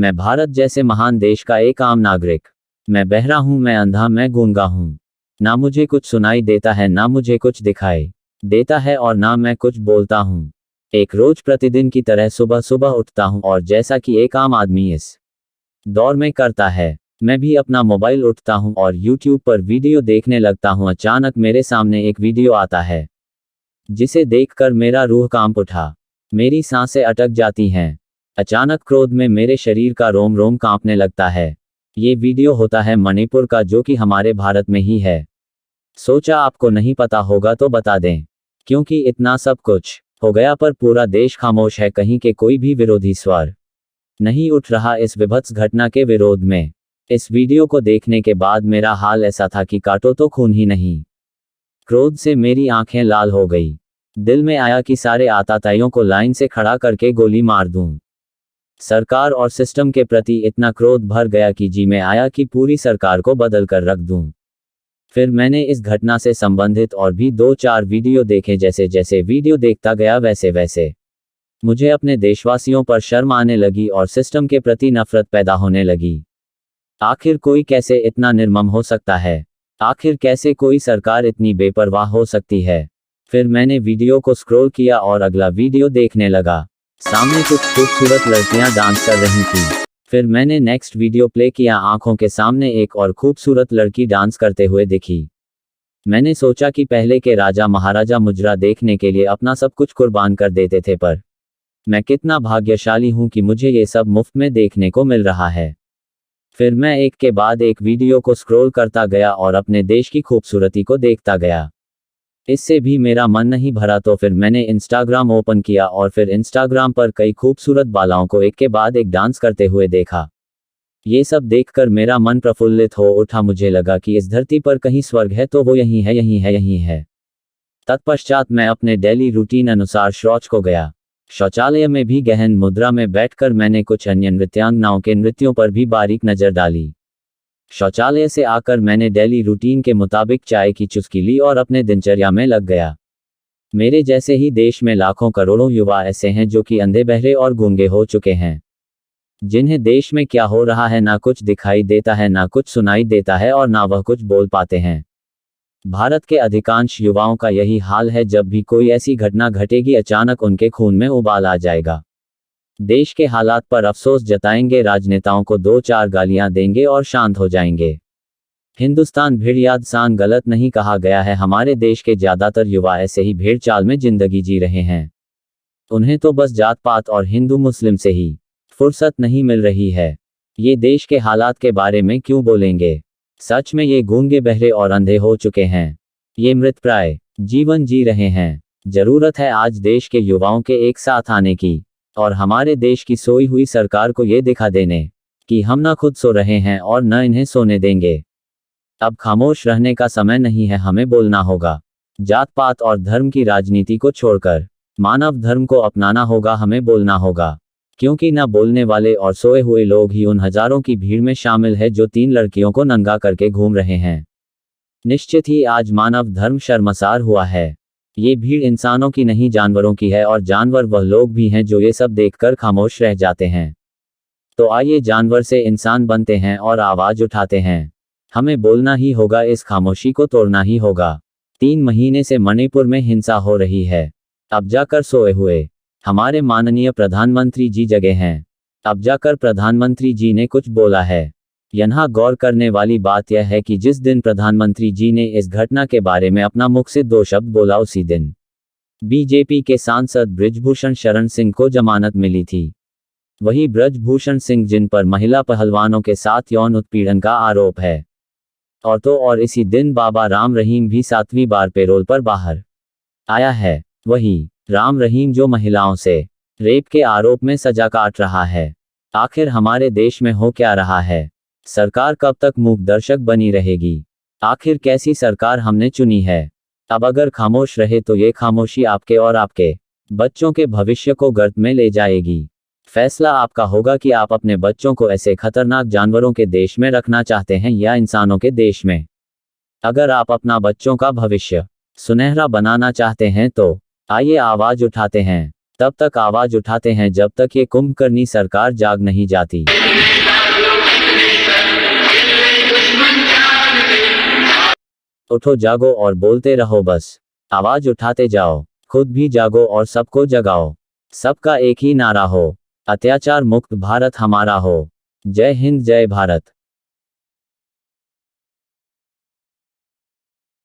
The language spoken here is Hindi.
मैं भारत जैसे महान देश का एक आम नागरिक। मैं बहरा हूँ, मैं अंधा, मैं गूंगा हूँ। ना मुझे कुछ सुनाई देता है, ना मुझे कुछ दिखाई देता है, और ना मैं कुछ बोलता हूँ। एक रोज प्रतिदिन की तरह सुबह सुबह उठता हूँ और जैसा कि एक आम आदमी इस दौर में करता है, मैं भी अपना मोबाइल उठता हूँ और YouTube पर वीडियो देखने लगता हूँ। अचानक मेरे सामने एक वीडियो आता है जिसे देखकर मेरा रूह कांप उठा। मेरी सांसें अटक जाती हैं। अचानक क्रोध में मेरे शरीर का रोम रोम कांपने लगता है। ये वीडियो होता है मणिपुर का, जो कि हमारे भारत में ही है। सोचा आपको नहीं पता होगा तो बता दें, क्योंकि इतना सब कुछ हो गया पर पूरा देश खामोश है। कहीं के कोई भी विरोधी स्वर नहीं उठ रहा इस विभत्स घटना के विरोध में। इस वीडियो को देखने के बाद मेरा हाल ऐसा था कि काटो तो खून ही नहीं। क्रोध से मेरी आंखें लाल हो गई। दिल में आया कि सारे आतताइयों को लाइन से खड़ा करके गोली मार दूं। सरकार और सिस्टम के प्रति इतना क्रोध भर गया कि जी में आया कि पूरी सरकार को बदल कर रख दूं। फिर मैंने इस घटना से संबंधित और भी 2-4 वीडियो देखे। जैसे जैसे वीडियो देखता गया वैसे वैसे मुझे अपने देशवासियों पर शर्म आने लगी और सिस्टम के प्रति नफरत पैदा होने लगी। आखिर कोई कैसे इतना निर्मम हो सकता है? आखिर कैसे कोई सरकार इतनी बेपरवाह हो सकती है? फिर मैंने वीडियो को स्क्रॉल किया और अगला वीडियो देखने लगा। सामने कुछ खूबसूरत लड़कियां डांस कर रही थी। फिर मैंने नेक्स्ट वीडियो प्ले किया। आंखों के सामने एक और खूबसूरत लड़की डांस करते हुए दिखी। मैंने सोचा कि पहले के राजा महाराजा मुजरा देखने के लिए अपना सब कुछ कुर्बान कर देते थे, पर मैं कितना भाग्यशाली हूं कि मुझे ये सब मुफ्त में देखने को मिल रहा है। फिर मैं एक के बाद एक वीडियो को स्क्रॉल करता गया और अपने देश की खूबसूरती को देखता गया। इससे भी मेरा मन नहीं भरा तो फिर मैंने इंस्टाग्राम ओपन किया और फिर इंस्टाग्राम पर कई खूबसूरत बालाओं को एक के बाद एक डांस करते हुए देखा। ये सब देखकर मेरा मन प्रफुल्लित हो उठा। मुझे लगा कि इस धरती पर कहीं स्वर्ग है तो वो यहीं है, यहीं है, यहीं है। तत्पश्चात मैं अपने डेली रूटीन अनुसार शौच को गया। शौचालय में भी गहन मुद्रा में बैठकर मैंने कुछ अन्य नृत्यांगनाओं के नृत्यों पर भी बारीक नजर डाली। शौचालय से आकर मैंने डेली रूटीन के मुताबिक चाय की चुस्की ली और अपने दिनचर्या में लग गया। मेरे जैसे ही देश में लाखों करोड़ों युवा ऐसे हैं जो कि अंधे बहरे और गूंगे हो चुके हैं, जिन्हें देश में क्या हो रहा है ना कुछ दिखाई देता है, ना कुछ सुनाई देता है और ना वह कुछ बोल पाते हैं। भारत के अधिकांश युवाओं का यही हाल है। जब भी कोई ऐसी घटना घटेगी, अचानक उनके खून में उबाल आ जाएगा। देश के हालात पर अफसोस जताएंगे, राजनेताओं को 2-4 गालियां देंगे और शांत हो जाएंगे। हिंदुस्तान भेड़ियादसान गलत नहीं कहा गया है। हमारे देश के ज्यादातर युवा ऐसे ही भेड़ चाल में जिंदगी जी रहे हैं। उन्हें तो बस जात पात और हिंदू मुस्लिम से ही फुर्सत नहीं मिल रही है। ये देश के हालात के बारे में क्यों बोलेंगे? सच में ये गूंगे बहरे और अंधे हो चुके हैं। ये मृतप्राय जीवन जी रहे हैं। जरूरत है आज देश के युवाओं के एक साथ आने की और हमारे देश की सोई हुई सरकार को ये दिखा देने कि हम न खुद सो रहे हैं और न इन्हें सोने देंगे। अब खामोश रहने का समय नहीं है, हमें बोलना होगा। जात पात और धर्म की राजनीति को छोड़कर मानव धर्म को अपनाना होगा। हमें बोलना होगा, क्योंकि न बोलने वाले और सोए हुए लोग ही उन हजारों की भीड़ में शामिल है जो 3 लड़कियों को नंगा करके घूम रहे हैं। निश्चित ही आज मानव धर्म शर्मसार हुआ है। ये भीड़ इंसानों की नहीं, जानवरों की है, और जानवर वह लोग भी हैं जो ये सब देखकर खामोश रह जाते हैं। तो आइए जानवर से इंसान बनते हैं और आवाज उठाते हैं। हमें बोलना ही होगा, इस खामोशी को तोड़ना ही होगा। 3 महीने से मणिपुर में हिंसा हो रही है। अब जाकर सोए हुए हमारे माननीय प्रधानमंत्री जी जगे हैं। अब जाकर प्रधानमंत्री जी ने कुछ बोला है। यहाँ गौर करने वाली बात यह है कि जिस दिन प्रधानमंत्री जी ने इस घटना के बारे में अपना मुख से 2 शब्द बोला, उसी दिन बीजेपी के सांसद बृजभूषण शरण सिंह को जमानत मिली थी। वही बृजभूषण सिंह जिन पर महिला पहलवानों के साथ यौन उत्पीड़न का आरोप है। और तो और इसी दिन बाबा राम रहीम भी 7वीं बार पैरोल पर बाहर आया है। वही राम रहीम जो महिलाओं से रेप के आरोप में सजा काट रहा है। आखिर हमारे देश में हो क्या रहा है? सरकार कब तक मूक दर्शक बनी रहेगी? आखिर कैसी सरकार हमने चुनी है? अब अगर खामोश रहे तो ये खामोशी आपके और आपके बच्चों के भविष्य को गर्त में ले जाएगी। फैसला आपका होगा कि आप अपने बच्चों को ऐसे खतरनाक जानवरों के देश में रखना चाहते हैं या इंसानों के देश में। अगर आप अपना बच्चों का भविष्य सुनहरा बनाना चाहते हैं तो आइए आवाज उठाते हैं। तब तक आवाज उठाते हैं जब तक ये कुंभकर्णी सरकार जाग नहीं जाती। उठो जागो और बोलते रहो बस, आवाज उठाते जाओ, खुद भी जागो और सबको जगाओ। सबका एक ही नारा हो, अत्याचार मुक्त भारत हमारा हो। जय हिंद जय भारत।